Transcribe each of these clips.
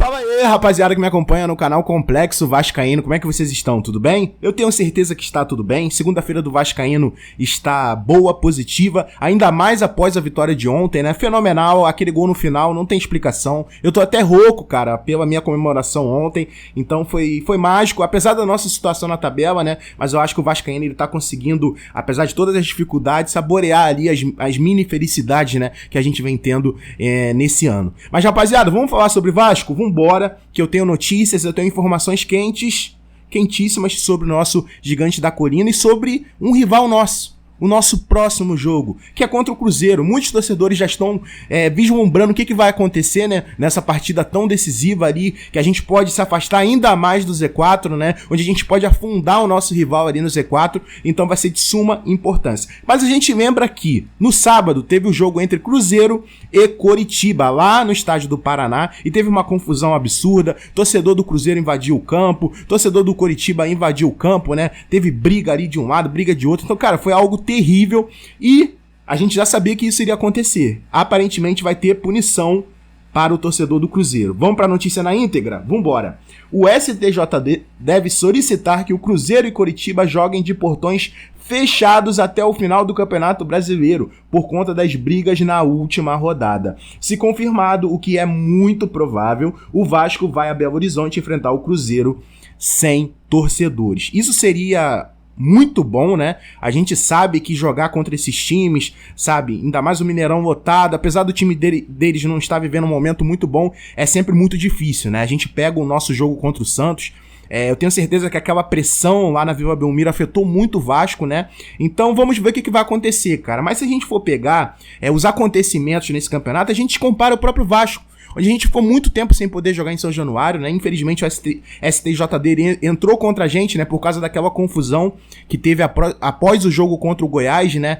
Fala aí, rapaziada que me acompanha no canal Complexo Vascaíno, como é que vocês estão? Tudo bem? Eu tenho certeza que está tudo bem. Segunda-feira do Vascaíno está boa, positiva, ainda mais após a vitória de ontem, né? Fenomenal, aquele gol no final, não tem explicação. Eu tô até rouco, cara, pela minha comemoração ontem, então foi mágico, apesar da nossa situação na tabela, né? Mas eu acho que o Vascaíno, ele tá conseguindo, apesar de todas as dificuldades, saborear ali as mini felicidades, né? Que a gente vem tendo nesse ano. Mas, rapaziada, vamos falar sobre Vasco? Vambora, que eu tenho notícias, eu tenho informações quentíssimas sobre o nosso Gigante da Colina e sobre um rival nosso. O nosso próximo jogo, que é contra o Cruzeiro. Muitos torcedores já estão vislumbrando o que vai acontecer, né, nessa partida tão decisiva ali, que a gente pode se afastar ainda mais do Z4, né, onde a gente pode afundar o nosso rival ali no Z4, então vai ser de suma importância. Mas a gente lembra que no sábado teve o jogo entre Cruzeiro e Coritiba, lá no estádio do Paraná, e teve uma confusão absurda, torcedor do Cruzeiro invadiu o campo, torcedor do Coritiba invadiu o campo, né, teve briga ali de um lado, briga de outro, então, cara, foi algo terrível e a gente já sabia que isso iria acontecer. Aparentemente vai ter punição para o torcedor do Cruzeiro. Vamos para a notícia na íntegra? Vambora! O STJD deve solicitar que o Cruzeiro e Coritiba joguem de portões fechados até o final do Campeonato Brasileiro, por conta das brigas na última rodada. Se confirmado, o que é muito provável, o Vasco vai a Belo Horizonte enfrentar o Cruzeiro sem torcedores. Isso seria muito bom, né? A gente sabe que jogar contra esses times, sabe, ainda mais o Mineirão lotado, apesar do time deles não estar vivendo um momento muito bom, é sempre muito difícil, né? A gente pega o nosso jogo contra o Santos, eu tenho certeza que aquela pressão lá na Vila Belmiro afetou muito o Vasco, né? Então vamos ver o que vai acontecer, cara. Mas se a gente for pegar os acontecimentos nesse campeonato, a gente compara o próprio Vasco, onde a gente ficou muito tempo sem poder jogar em São Januário, né? Infelizmente o STJD entrou contra a gente, né? Por causa daquela confusão que teve após o jogo contra o Goiás, né?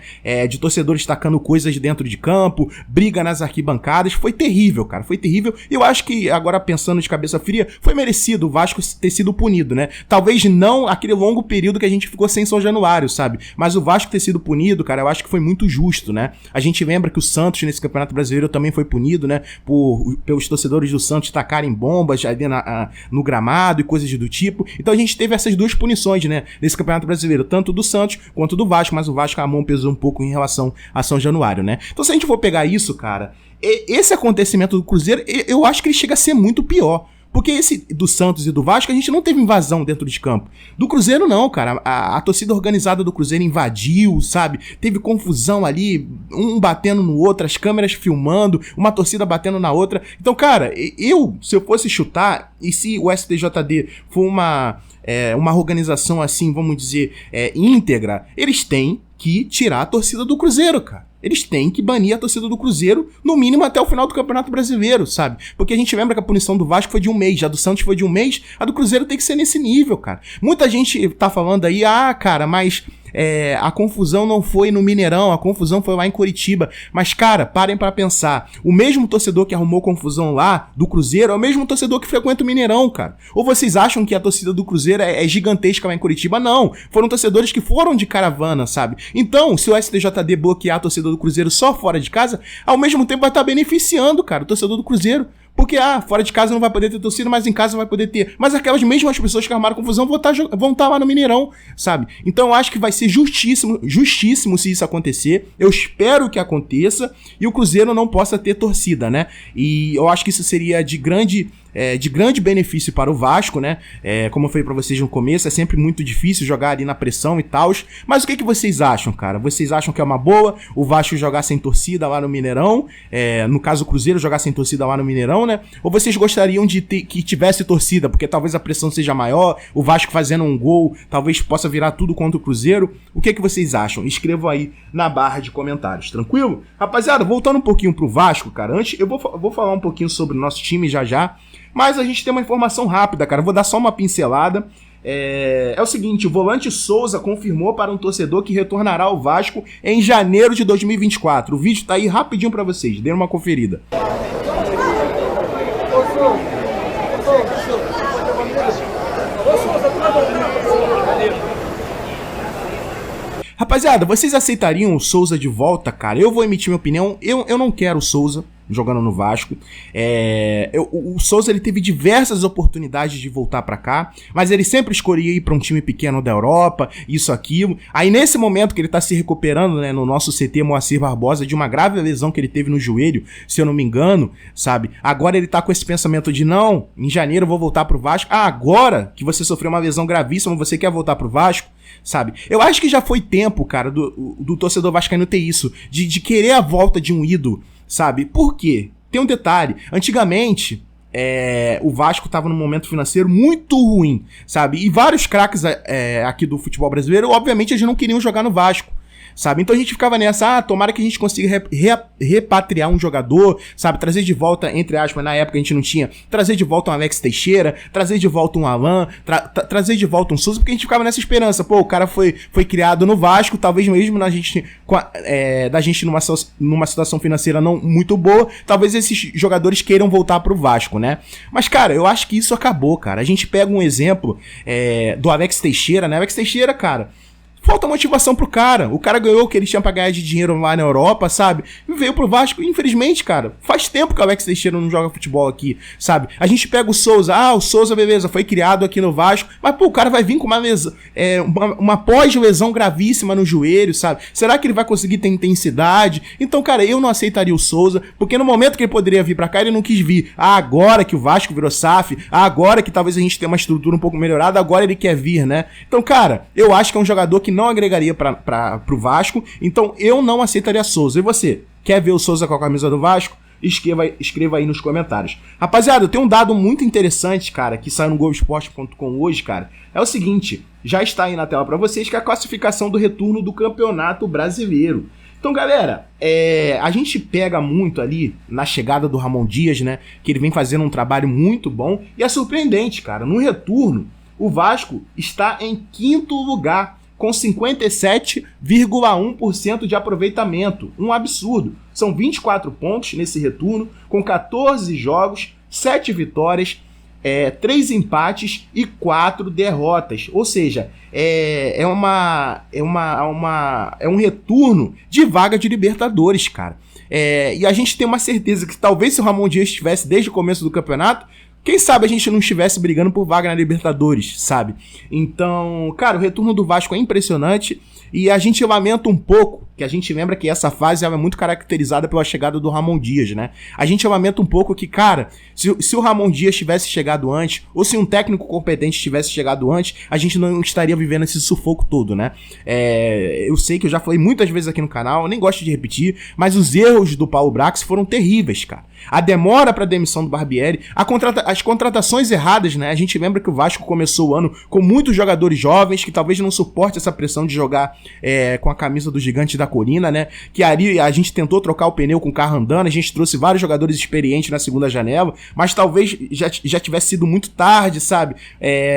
De torcedores tacando coisas dentro de campo, briga nas arquibancadas. Foi terrível, cara. Foi terrível. E eu acho que, agora pensando de cabeça fria, foi merecido o Vasco ter sido punido, né? Talvez não aquele longo período que a gente ficou sem São Januário, sabe? Mas o Vasco ter sido punido, cara, eu acho que foi muito justo, né? A gente lembra que o Santos nesse Campeonato Brasileiro também foi punido, né? Pelos torcedores do Santos tacarem bombas ali no gramado e coisas do tipo. Então a gente teve essas duas punições, né, nesse Campeonato Brasileiro, tanto do Santos quanto do Vasco, mas o Vasco, a mão pesou um pouco em relação a São Januário, né? Então se a gente for pegar isso, cara, esse acontecimento do Cruzeiro, eu acho que ele chega a ser muito pior. Porque esse do Santos e do Vasco, a gente não teve invasão dentro de campo. Do Cruzeiro não, cara. A torcida organizada do Cruzeiro invadiu, sabe? Teve confusão ali, um batendo no outro, as câmeras filmando, uma torcida batendo na outra. Então, cara, se eu fosse chutar, e se o STJD for uma organização assim, vamos dizer, íntegra, eles têm que tirar a torcida do Cruzeiro, cara. Eles têm que banir a torcida do Cruzeiro, no mínimo até o final do Campeonato Brasileiro, sabe? Porque a gente lembra que a punição do Vasco foi de um mês, a do Santos foi de um mês, a do Cruzeiro tem que ser nesse nível, cara. Muita gente tá falando aí, cara, mas a confusão não foi no Mineirão, a confusão foi lá em Coritiba. Mas, cara, parem pra pensar. O mesmo torcedor que arrumou confusão lá, do Cruzeiro, é o mesmo torcedor que frequenta o Mineirão, cara. Ou vocês acham que a torcida do Cruzeiro é gigantesca lá em Coritiba? Não. Foram torcedores que foram de caravana, sabe? Então, se o STJD bloquear a torcida do Cruzeiro só fora de casa, ao mesmo tempo vai estar beneficiando, cara, o torcedor do Cruzeiro. Porque, fora de casa não vai poder ter torcida, mas em casa vai poder ter. Mas aquelas mesmas pessoas que armaram confusão vão estar lá no Mineirão, sabe? Então eu acho que vai ser justíssimo se isso acontecer. Eu espero que aconteça e o Cruzeiro não possa ter torcida, né? E eu acho que isso seria de grande benefício para o Vasco, né? Como eu falei pra vocês no começo, é sempre muito difícil jogar ali na pressão e tal. Mas o que vocês acham, cara? Vocês acham que é uma boa o Vasco jogar sem torcida lá no Mineirão? No caso, o Cruzeiro jogar sem torcida lá no Mineirão, né? Ou vocês gostariam de que tivesse torcida, porque talvez a pressão seja maior, o Vasco fazendo um gol, talvez possa virar tudo contra o Cruzeiro? O que vocês acham? Escrevam aí na barra de comentários, tranquilo? Rapaziada, voltando um pouquinho pro Vasco, cara, antes eu vou falar um pouquinho sobre o nosso time já, mas a gente tem uma informação rápida, cara, vou dar só uma pincelada. É o seguinte, o volante Souza confirmou para um torcedor que retornará ao Vasco em janeiro de 2024. O vídeo tá aí rapidinho pra vocês, dêem uma conferida. Rapaziada, vocês aceitariam o Souza de volta, cara? Eu vou emitir minha opinião. Eu não quero o Souza jogando no Vasco. O Souza, ele teve diversas oportunidades de voltar pra cá, mas ele sempre escolhia ir pra um time pequeno da Europa, isso, aquilo. Aí nesse momento que ele tá se recuperando, né, no nosso CT Moacir Barbosa, de uma grave lesão que ele teve no joelho, se eu não me engano, sabe? Agora ele tá com esse pensamento de, não, em janeiro eu vou voltar pro Vasco. Ah, agora que você sofreu uma lesão gravíssima, você quer voltar pro Vasco? Sabe? Eu acho que já foi tempo, cara, do torcedor vascaíno ter isso, de querer a volta de um ídolo, sabe? Por quê? Tem um detalhe. Antigamente, o Vasco tava num momento financeiro muito ruim, sabe? E vários craques aqui do futebol brasileiro, obviamente, eles não queriam jogar no Vasco, sabe? Então a gente ficava nessa, tomara que a gente consiga repatriar um jogador, sabe? Trazer de volta, entre aspas, na época a gente não tinha, trazer de volta um Alex Teixeira, trazer de volta um Alan, trazer de volta um Souza, porque a gente ficava nessa esperança. Pô, o cara foi criado no Vasco, talvez mesmo da gente numa situação financeira não muito boa, talvez esses jogadores queiram voltar pro Vasco, né? Mas, cara, eu acho que isso acabou, cara. A gente pega um exemplo do Alex Teixeira, né? Alex Teixeira, cara, falta motivação pro cara. O cara ganhou o que ele tinha pra ganhar de dinheiro lá na Europa, sabe? E veio pro Vasco. Infelizmente, cara, faz tempo que o Alex Teixeira não joga futebol aqui, sabe? A gente pega o Souza. Ah, o Souza, beleza, foi criado aqui no Vasco. Mas, pô, o cara vai vir com uma pós-lesão gravíssima no joelho, sabe? Será que ele vai conseguir ter intensidade? Então, cara, eu não aceitaria o Souza, porque no momento que ele poderia vir pra cá, ele não quis vir. Ah, agora que o Vasco virou SAF, agora que talvez a gente tenha uma estrutura um pouco melhorada, agora ele quer vir, né? Então, cara, eu acho que é um jogador que não agregaria pro Vasco, então eu não aceitaria Souza. E você, quer ver o Souza com a camisa do Vasco? Escreva aí nos comentários. Rapaziada, eu tenho um dado muito interessante, cara, que saiu no Globoesporte.com hoje, cara. É o seguinte, já está aí na tela pra vocês, que é a classificação do retorno do Campeonato Brasileiro. Então, galera, a gente pega muito ali na chegada do Ramon Dias, né, que ele vem fazendo um trabalho muito bom, e é surpreendente, cara, no retorno, o Vasco está em 5º lugar, com 57,1% de aproveitamento. Um absurdo. São 24 pontos nesse retorno, com 14 jogos, 7 vitórias, 3 empates e 4 derrotas. Ou seja, é um retorno de vaga de Libertadores, cara. E a gente tem uma certeza que talvez se o Ramon Dias estivesse desde o começo do campeonato, quem sabe a gente não estivesse brigando por vaga na Libertadores, sabe? Então, cara, o retorno do Vasco é impressionante e a gente lamenta um pouco, que a gente lembra que essa fase é muito caracterizada pela chegada do Ramon Dias, né? A gente lamenta um pouco que, cara, se o Ramon Dias tivesse chegado antes, ou se um técnico competente tivesse chegado antes, a gente não estaria vivendo esse sufoco todo, né? Eu sei que eu já falei muitas vezes aqui no canal, eu nem gosto de repetir, mas os erros do Paulo Brax foram terríveis, cara. A demora para a demissão do Barbieri, as contratações erradas, né? A gente lembra que o Vasco começou o ano com muitos jogadores jovens que talvez não suporte essa pressão de jogar com a camisa do Gigante da Colina, né? Que ali a gente tentou trocar o pneu com o carro andando, a gente trouxe vários jogadores experientes na segunda janela, mas talvez já tivesse sido muito tarde, sabe?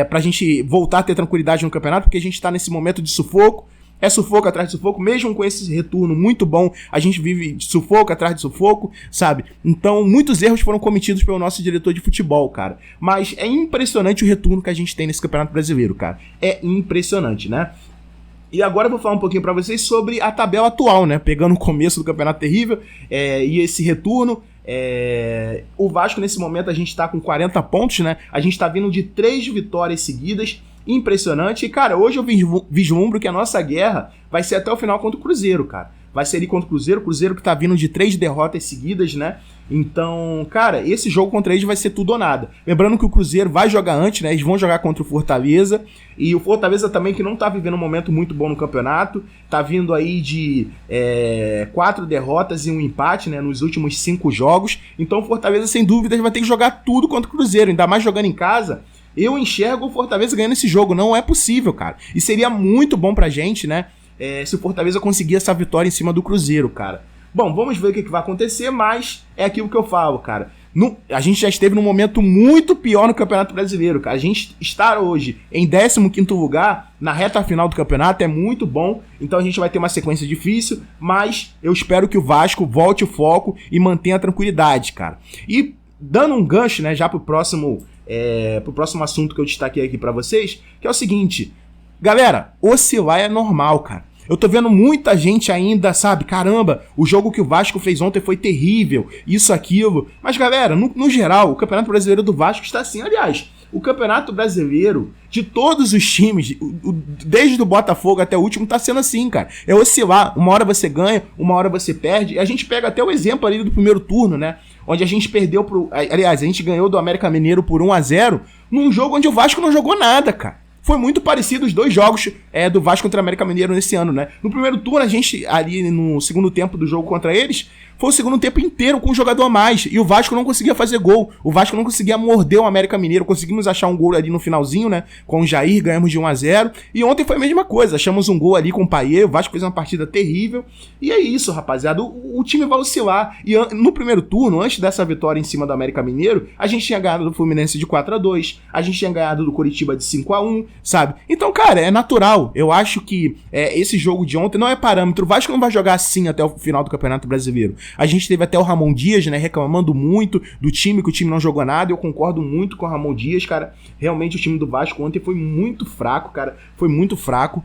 Pra gente voltar a ter tranquilidade no campeonato, porque a gente tá nesse momento de sufoco. É sufoco atrás de sufoco, mesmo com esse retorno muito bom, a gente vive de sufoco atrás de sufoco, sabe? Então, muitos erros foram cometidos pelo nosso diretor de futebol, cara. Mas é impressionante o retorno que a gente tem nesse Campeonato Brasileiro, cara. É impressionante, né? E agora eu vou falar um pouquinho pra vocês sobre a tabela atual, né? Pegando o começo do Campeonato Terrível e esse retorno. O Vasco, nesse momento, a gente tá com 40 pontos, né? A gente tá vindo de 3 vitórias seguidas. Impressionante. E, cara, hoje eu vislumbro que a nossa guerra vai ser até o final contra o Cruzeiro, cara. Vai ser ali contra o Cruzeiro que tá vindo de 3 derrotas seguidas, né? Então, cara, esse jogo contra eles vai ser tudo ou nada. Lembrando que o Cruzeiro vai jogar antes, né? Eles vão jogar contra o Fortaleza. E o Fortaleza também, que não tá vivendo um momento muito bom no campeonato. Tá vindo aí de 4 derrotas e um empate, né? Nos últimos 5 jogos. Então o Fortaleza, sem dúvidas, vai ter que jogar tudo contra o Cruzeiro. Ainda mais jogando em casa. Eu enxergo o Fortaleza ganhando esse jogo. Não é possível, cara. E seria muito bom pra gente, né? Se o Fortaleza conseguir essa vitória em cima do Cruzeiro, cara. Bom, vamos ver o que vai acontecer, mas é aquilo que eu falo, cara. A gente já esteve num momento muito pior no Campeonato Brasileiro, cara. A gente estar hoje em 15º lugar, na reta final do campeonato, é muito bom. Então a gente vai ter uma sequência difícil, mas eu espero que o Vasco volte o foco e mantenha a tranquilidade, cara. E dando um gancho, né, já pro próximo assunto que eu destaquei aqui pra vocês, que é o seguinte. Galera, oscilar é normal, cara. Eu tô vendo muita gente ainda, sabe, caramba, o jogo que o Vasco fez ontem foi terrível, isso, aquilo. Mas, galera, no geral, o Campeonato Brasileiro do Vasco está assim. Aliás, o Campeonato Brasileiro, de todos os times, desde o Botafogo até o último, tá sendo assim, cara. É oscilar. Uma hora você ganha, uma hora você perde. E a gente pega até o exemplo ali do primeiro turno, né? Onde a gente perdeu pro... Aliás, a gente ganhou do América Mineiro por 1-0 num jogo onde o Vasco não jogou nada, cara. Foi muito parecido os dois jogos do Vasco contra o América Mineiro nesse ano, né? No primeiro turno, a gente, ali no segundo tempo do jogo contra eles, foi o segundo tempo inteiro com um jogador a mais. E o Vasco não conseguia fazer gol. O Vasco não conseguia morder o América Mineiro. Conseguimos achar um gol ali no finalzinho, né? Com o Jair, ganhamos de 1-0. E ontem foi a mesma coisa. Achamos um gol ali com o Payet. O Vasco fez uma partida terrível. E é isso, rapaziada. O time vai oscilar. E no primeiro turno, antes dessa vitória em cima do América Mineiro, a gente tinha ganhado do Fluminense de 4-2. A gente tinha ganhado do Coritiba de 5-1, sabe? Então, cara, é natural. Eu acho que esse jogo de ontem não é parâmetro. O Vasco não vai jogar assim até o final do Campeonato Brasileiro. A gente teve até o Ramon Dias, né, reclamando muito do time, que o time não jogou nada. Eu concordo muito com o Ramon Dias, cara. Realmente o time do Vasco ontem foi muito fraco, cara. Foi muito fraco.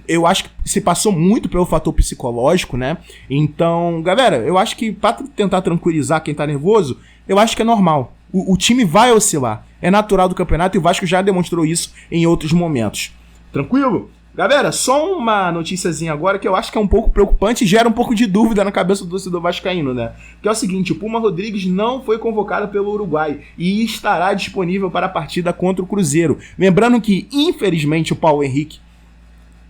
Eu acho que se passou muito pelo fator psicológico, né? Então, galera, eu acho que pra tentar tranquilizar quem tá nervoso, eu acho que é normal. O time vai oscilar. É natural do campeonato e o Vasco já demonstrou isso em outros momentos. Tranquilo? Galera, só uma noticiazinha agora que eu acho que é um pouco preocupante e gera um pouco de dúvida na cabeça do torcedor vascaíno, né? Que é o seguinte, o Puma Rodrigues não foi convocado pelo Uruguai e estará disponível para a partida contra o Cruzeiro. Lembrando que, infelizmente, o Paulo Henrique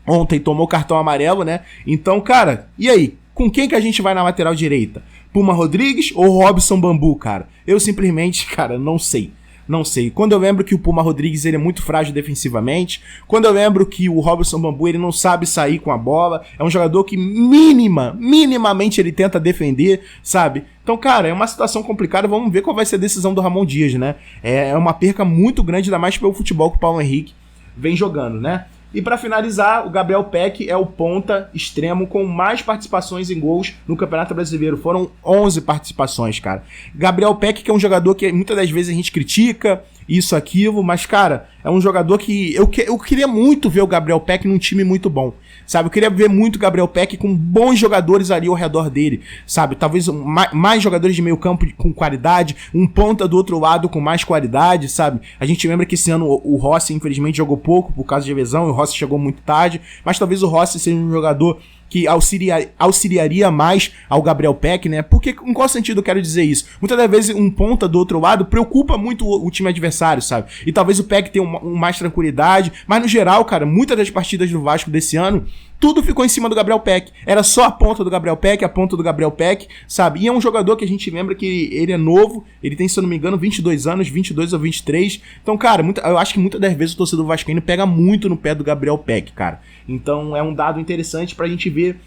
ontem tomou cartão amarelo, né? Então, cara, e aí? Com quem que a gente vai na lateral direita? Puma Rodrigues ou Robson Bambu, cara? Eu simplesmente, cara, não sei. Não sei. Quando eu lembro que o Puma Rodrigues ele é muito frágil defensivamente, quando eu lembro que o Robson Bambu ele não sabe sair com a bola, é um jogador que minimamente ele tenta defender, sabe? Então, cara, é uma situação complicada, vamos ver qual vai ser a decisão do Ramon Dias, né? É uma perca muito grande, ainda mais pelo futebol que o Paulo Henrique vem jogando, né? E para finalizar, o Gabriel Peck é o ponta extremo com mais participações em gols no Campeonato Brasileiro. Foram 11 participações, cara. Gabriel Peck, que é um jogador que muitas das vezes a gente critica, isso, aquilo, mas, cara, é um jogador que eu queria muito ver o Gabriel Peck num time muito bom, sabe? Eu queria ver muito o Gabriel Peck com bons jogadores ali ao redor dele, sabe? Talvez mais jogadores de meio campo com qualidade, um ponta do outro lado com mais qualidade, sabe? A gente lembra que esse ano o Rossi, infelizmente, jogou pouco por causa de lesão, e o Rossi chegou muito tarde, mas talvez o Rossi seja um jogador que auxiliaria mais ao Gabriel Peck, né? Porque, em qual sentido eu quero dizer isso? Muitas das vezes um ponta do outro lado preocupa muito o time adversário, sabe? E talvez o Peck tenha mais tranquilidade, mas no geral, cara, muitas das partidas do Vasco desse ano, tudo ficou em cima do Gabriel Peck. Era só a ponta do Gabriel Peck, sabe? E é um jogador que a gente lembra que ele é novo, ele tem, se eu não me engano, 22 anos, 22 ou 23. Então, cara, eu acho que muitas das vezes o torcedor vascaíno pega muito no pé do Gabriel Peck, cara. Então, é um dado interessante pra gente ver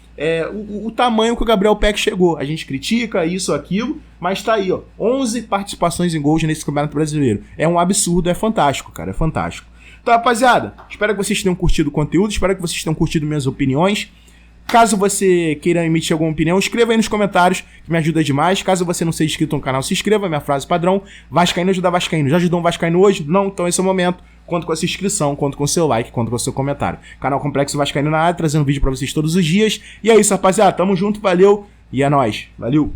o tamanho que o Gabriel Peck chegou. A gente critica isso, aquilo, mas tá aí, ó, 11 participações em gols nesse Campeonato Brasileiro. É um absurdo, é fantástico, cara, é fantástico. Então, rapaziada, espero que vocês tenham curtido o conteúdo, espero que vocês tenham curtido minhas opiniões. Caso você queira emitir alguma opinião, escreva aí nos comentários, que me ajuda demais. Caso você não seja inscrito no canal, se inscreva, minha frase padrão: Vascaíno ajuda Vascaíno. Já ajudou um Vascaíno hoje? Não? Então esse é o momento. Conto com a sua inscrição, conto com o seu like, conto com o seu comentário. Canal Complexo Vascaíno na área, trazendo vídeo pra vocês todos os dias. E é isso, rapaziada, tamo junto, valeu e é nóis. Valeu!